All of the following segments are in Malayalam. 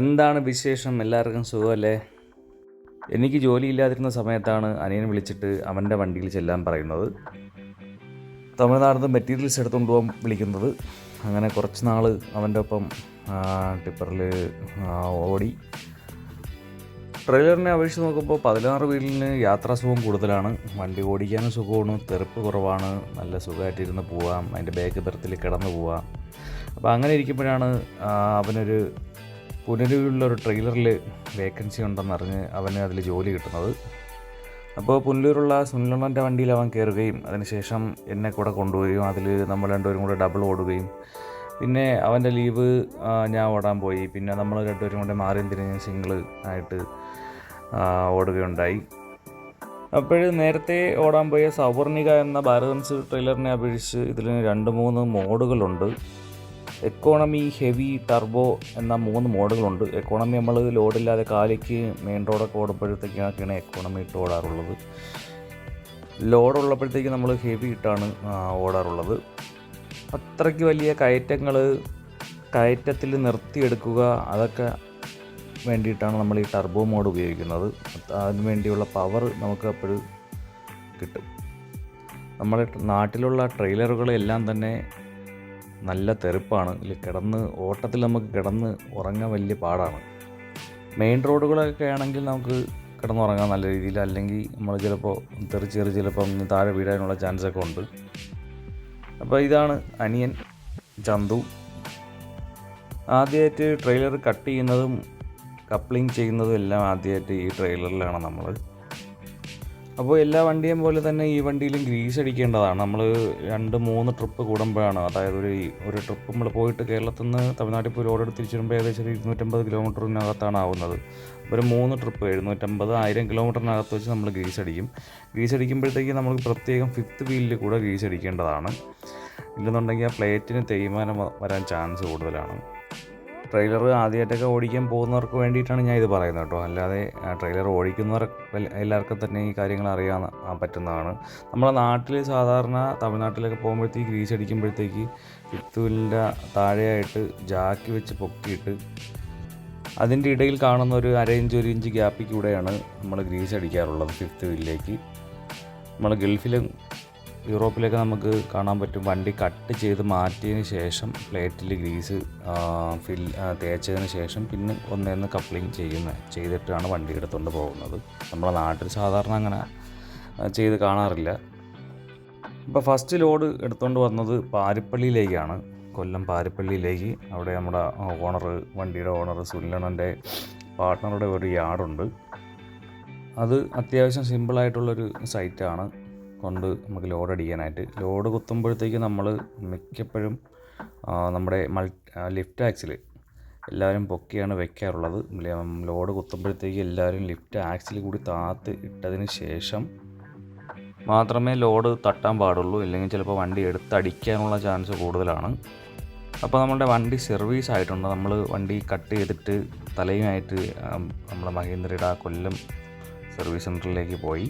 എന്താണ് വിശേഷം? എല്ലാവർക്കും സുഖമല്ലേ? എനിക്ക് ജോലിയില്ലാതിരുന്ന സമയത്താണ് അനിയൻ വിളിച്ചിട്ട് അവൻ്റെ വണ്ടിയിൽ ചെല്ലാൻ പറയുന്നത്. തമിഴ്നാട്ടിൽ നിന്ന് മെറ്റീരിയൽസ് എടുത്തുകൊണ്ട് പോകാൻ വിളിക്കുന്നത്. അങ്ങനെ കുറച്ച് നാൾ അവൻ്റെ ഒപ്പം ടിപ്പറിൽ ഓടി. ട്രെയിലറിനെ അപേക്ഷിച്ച് നോക്കുമ്പോൾ 16 വീലിന് യാത്രാസുഖം കൂടുതലാണ്. വണ്ടി ഓടിക്കാനും സുഖമാണ്, തെറുപ്പ് കുറവാണ്, നല്ല സുഖമായിട്ടിരുന്ന് പോവാം, അതിൻ്റെ ബാക്ക് ബെർത്തിൽ കിടന്ന് പോവാം. അപ്പോൾ അങ്ങനെ ഇരിക്കുമ്പോഴാണ് അവനൊരു പുനലൂരിലൊരു ട്രെയിലറിൽ വേക്കൻസി ഉണ്ടെന്നറിഞ്ഞ് അവന് അതിൽ ജോലി കിട്ടുന്നത്. അപ്പോൾ പുനലൂരുള്ള സുനിലണ്ണൻ്റെ വണ്ടിയിൽ അവൻ കയറുകയും അതിനുശേഷം എന്നെ കൂടെ കൊണ്ടുപോവുകയും അതിൽ നമ്മൾ രണ്ടുപേരും കൂടെ ഡബിൾ ഓടുകയും പിന്നെ അവൻ്റെ ലീവ് ഞാൻ ഓടാൻ പോയി. പിന്നെ നമ്മൾ രണ്ടുപേരും കൂടെ മാറിയും തിരിഞ്ഞ് സിംഗിൾ ആയിട്ട് ഓടുകയുണ്ടായി. അപ്പോഴും നേരത്തെ ഓടാൻ പോയ സൗവർണിക എന്ന ഭാരതൻസ് ട്രെയിലറിനെ അപേക്ഷിച്ച് ഇതിൽ 2-3 മോഡുകളുണ്ട്. എക്കോണമി, ഹെവി, ടർബോ എന്ന 3 മോഡുകളുണ്ട്. എക്കോണമി നമ്മൾ ലോഡില്ലാതെ കാലിക്ക് മെയിൻ റോഡൊക്കെ ഓടുമ്പോഴത്തേക്കാണ് എക്കോണമി ഇട്ട് ഓടാറുള്ളത്. ലോഡുള്ളപ്പോഴത്തേക്ക് നമ്മൾ ഹെവി ഇട്ടാണ് ഓടാറുള്ളത്. അത്രയ്ക്ക് വലിയ കയറ്റത്തിൽ നിർത്തിയെടുക്കുക അതൊക്കെ വേണ്ടിയിട്ടാണ് നമ്മൾ ഈ ടർബോ മോഡ് ഉപയോഗിക്കുന്നത്. അതിന് വേണ്ടിയുള്ള പവർ നമുക്ക് അപ്പോഴും കിട്ടും. നമ്മുടെ നാട്ടിലുള്ള ട്രെയിലറുകളെല്ലാം തന്നെ നല്ല തെറുപ്പാണ്. ഓട്ടത്തിൽ നമുക്ക് കിടന്ന് ഉറങ്ങാൻ വലിയ പാടാണ്. മെയിൻ റോഡുകളൊക്കെ ആണെങ്കിൽ നമുക്ക് കിടന്നുറങ്ങാൻ നല്ല രീതിയിൽ, അല്ലെങ്കിൽ നമ്മൾ ചിലപ്പോൾ ചിലപ്പം താഴെ വീഴാനുള്ള ചാൻസൊക്കെ ഉണ്ട്. അപ്പോൾ ഇതാണ് അനിയൻ ചന്തു. ആദ്യമായിട്ട് ട്രെയിലർ കട്ട് ചെയ്യുന്നതും കപ്ലിങ് ചെയ്യുന്നതും എല്ലാം ആദ്യമായിട്ട് ഈ ട്രെയിലറിലാണ് നമ്മൾ. അപ്പോൾ എല്ലാ വണ്ടിയും പോലെ തന്നെ ഈ വണ്ടിയിലും ഗ്രീസ് അടിക്കേണ്ടതാണ്. നമ്മൾ 2-3 ട്രിപ്പ് കൂടുമ്പോഴാണ്, അതായത് ഒരു ട്രിപ്പ് നമ്മൾ പോയിട്ട് കേരളത്തിൽ നിന്ന് തമിഴ്നാട്ടിൽ പോയി ലോഡ് എടുത്ത് തിരിച്ചു വരുമ്പോൾ ഏകദേശം 250 കിലോമീറ്ററിനകത്താണ് ആവുന്നത്. ഒരു 3 ട്രിപ്പ് 750-1000 കിലോമീറ്ററിനകത്ത് വെച്ച് നമ്മൾ ഗ്രീസ് അടിക്കും. ഗ്രീസ് അടിക്കുമ്പോഴത്തേക്ക് നമുക്ക് പ്രത്യേകം 5th വീലിൽ കൂടെ ഗ്രീസ് അടിക്കേണ്ടതാണ്. ഇല്ലെന്നുണ്ടെങ്കിൽ ആ പ്ലേറ്റിന് തേയ്മാനം വരാൻ ചാൻസ് കൂടുതലാണ്. ട്രെയിലർ ആദ്യമായിട്ടൊക്കെ ഓടിക്കാൻ പോകുന്നവർക്ക് വേണ്ടിയിട്ടാണ് ഞാൻ ഇത് പറയുന്നത് കേട്ടോ. അല്ലാതെ ട്രെയിലർ ഓടിക്കുന്നവർ എല്ലാവർക്കും തന്നെ ഈ കാര്യങ്ങൾ അറിയാൻ പറ്റുന്നതാണ്. നമ്മളെ നാട്ടിൽ സാധാരണ തമിഴ്നാട്ടിലൊക്കെ പോകുമ്പോഴത്തേക്ക് ഗ്രീസ് അടിക്കുമ്പോഴത്തേക്ക് 5th വീലിൻ്റെ താഴെയായിട്ട് ജാക്കി വെച്ച് പൊക്കിയിട്ട് അതിൻ്റെ ഇടയിൽ കാണുന്ന ഒരു 1/2 ഇഞ്ച് 1 ഇഞ്ച് ഗ്യാപ്പിൽ കൂടെയാണ് നമ്മൾ ഗ്രീസ് അടിക്കാറുള്ളത് 5th വീലിലേക്ക്. നമ്മൾ ഗൾഫിലും യൂറോപ്പിലൊക്കെ നമുക്ക് കാണാൻ പറ്റും, വണ്ടി കട്ട് ചെയ്ത് മാറ്റിയതിന് ശേഷം പ്ലേറ്റിൽ ഗ്രീസ് തേച്ചതിന് ശേഷം പിന്നെ ഒന്നേന്ന് കപ്ലിങ് ചെയ്തിട്ടാണ് വണ്ടി എടുത്തുകൊണ്ട് പോകുന്നത്. നമ്മുടെ നാട്ടിൽ സാധാരണ അങ്ങനെ ചെയ്ത് കാണാറില്ല. ഇപ്പോൾ ഫസ്റ്റ് ലോഡ് എടുത്തുകൊണ്ട് വന്നത് പാരിപ്പള്ളിയിലേക്കാണ്, കൊല്ലം പാരിപ്പള്ളിയിലേക്ക്. അവിടെ നമ്മുടെ വണ്ടിയുടെ ഓണർ സുനിലണ്ണൻ്റെ പാർട്ട്ണറുടെ ഒരു യാർഡുണ്ട്. അത് അത്യാവശ്യം സിമ്പിളായിട്ടുള്ളൊരു സൈറ്റാണ് കൊണ്ട് നമുക്ക് ലോഡ് അടിക്കാനായിട്ട്. ലോഡ് കുത്തുമ്പോഴത്തേക്ക് നമ്മൾ മിക്കപ്പോഴും നമ്മുടെ ലിഫ്റ്റ് ആക്സിൽ എല്ലാവരും പൊക്കിയാണ് വെക്കാറുള്ളത്. ലോഡ് കുത്തുമ്പോഴത്തേക്ക് എല്ലാവരും ലിഫ്റ്റ് ആക്സിൽ കൂടി താത്ത് ഇട്ടതിന് ശേഷം മാത്രമേ ലോഡ് തട്ടാൻ പാടുള്ളൂ, ഇല്ലെങ്കിൽ ചിലപ്പോൾ വണ്ടി എടുത്തടിക്കാനുള്ള ചാൻസ് കൂടുതലാണ്. അപ്പോൾ നമ്മുടെ വണ്ടി സർവീസ് ആയിട്ടുണ്ട്. നമ്മൾ വണ്ടി കട്ട് ചെയ്തിട്ട് തലയുമായിട്ട് നമ്മുടെ മഹീന്ദ്രയുടെ കൊല്ലം സർവീസ് സെൻറ്ററിലേക്ക് പോയി.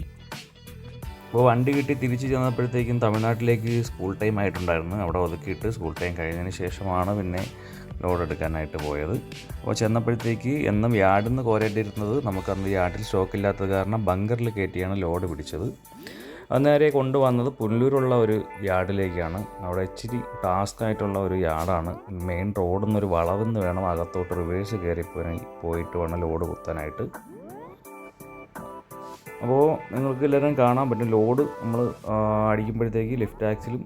അപ്പോൾ വണ്ടി കിട്ടി തിരിച്ച് ചെന്നപ്പോഴത്തേക്കും തമിഴ്നാട്ടിലേക്ക് സ്കൂൾ ടൈം ആയിട്ടുണ്ടായിരുന്നു. അവിടെ ഒതുക്കിയിട്ട് സ്കൂൾ ടൈം കഴിഞ്ഞതിന് ശേഷമാണ് പിന്നെ ലോഡ് എടുക്കാനായിട്ട് പോയത്. അപ്പോൾ ചെന്നപ്പോഴത്തേക്ക് എന്നും യാർഡിൽ നിന്ന് കോരേണ്ടിയിരുന്നത് നമുക്കന്ന് യാർഡിൽ സ്റ്റോക്കില്ലാത്തത് കാരണം ബങ്കറിൽ കയറ്റിയാണ് ലോഡ് പിടിച്ചത്. അന്നേരെ കൊണ്ടുവന്നത് പുനലൂരുള്ള ഒരു യാർഡിലേക്കാണ്. അവിടെ ഇച്ചിരി ടാസ്ക് ആയിട്ടുള്ള ഒരു യാർഡാണ്. മെയിൻ റോഡിൽ നിന്നൊരു വളവിൽ നിന്ന് വേണം അകത്തോട്ട് റിവേഴ്സ് കയറി പോയിട്ട് വേണം ലോഡ് കുത്താനായിട്ട്. അപ്പോൾ നിങ്ങൾക്ക് എല്ലാവരും കാണാൻ പറ്റും, ലോഡ് നമ്മൾ അടിക്കുമ്പോഴത്തേക്ക് ലിഫ്റ്റ് ആക്സിലും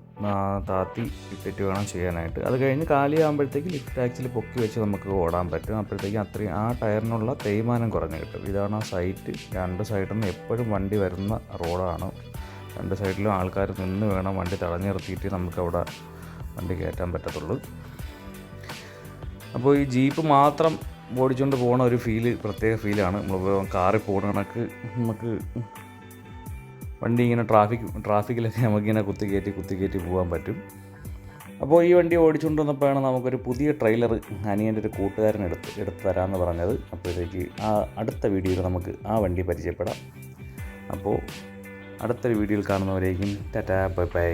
താത്തി ഇട്ടിട്ട് വേണം ചെയ്യാനായിട്ട്. അത് കഴിഞ്ഞ് കാലിയാകുമ്പോഴത്തേക്ക് ലിഫ്റ്റ് ആക്സിൽ പൊക്കി വെച്ച് നമുക്ക് ഓടാൻ പറ്റും. അപ്പോഴത്തേക്കും അത്രയും ആ ടയറിനുള്ള തേയ്മാനം കുറഞ്ഞ് കിട്ടും. ഇതാണ് ആ സൈറ്റ്. 2 സൈഡിൽ നിന്ന് എപ്പോഴും വണ്ടി വരുന്ന റോഡാണ്. 2 സൈഡിലും ആൾക്കാർ നിന്ന് വേണം വണ്ടി തടഞ്ഞു നിർത്തിയിട്ട് നമുക്കവിടെ വണ്ടി കയറ്റാൻ പറ്റത്തുള്ളൂ. അപ്പോൾ ഈ ജീപ്പ് മാത്രം ഓടിച്ചുകൊണ്ട് പോകുന്ന ഒരു പ്രത്യേക ഫീലാണ്. നമ്മൾ കാറിൽ പോകുന്ന കണക്ക് നമുക്ക് വണ്ടി ഇങ്ങനെ ട്രാഫിക്കിലൊക്കെ നമുക്കിങ്ങനെ കുത്തിക്കയറ്റി പോകാൻ പറ്റും. അപ്പോൾ ഈ വണ്ടി ഓടിച്ചുകൊണ്ട് വന്നപ്പോഴാണ് നമുക്കൊരു പുതിയ ട്രെയിലർ അനിയൻ്റെ ഒരു കൂട്ടുകാരൻ എടുത്ത് തരാമെന്ന് പറഞ്ഞത്. അപ്പോഴത്തേക്ക് അടുത്ത വീഡിയോയിൽ നമുക്ക് ആ വണ്ടി പരിചയപ്പെടാം. അപ്പോൾ അടുത്തൊരു വീഡിയോയിൽ കാണുന്നവരേക്കും ടാറ്റാ ബൈ ബൈ.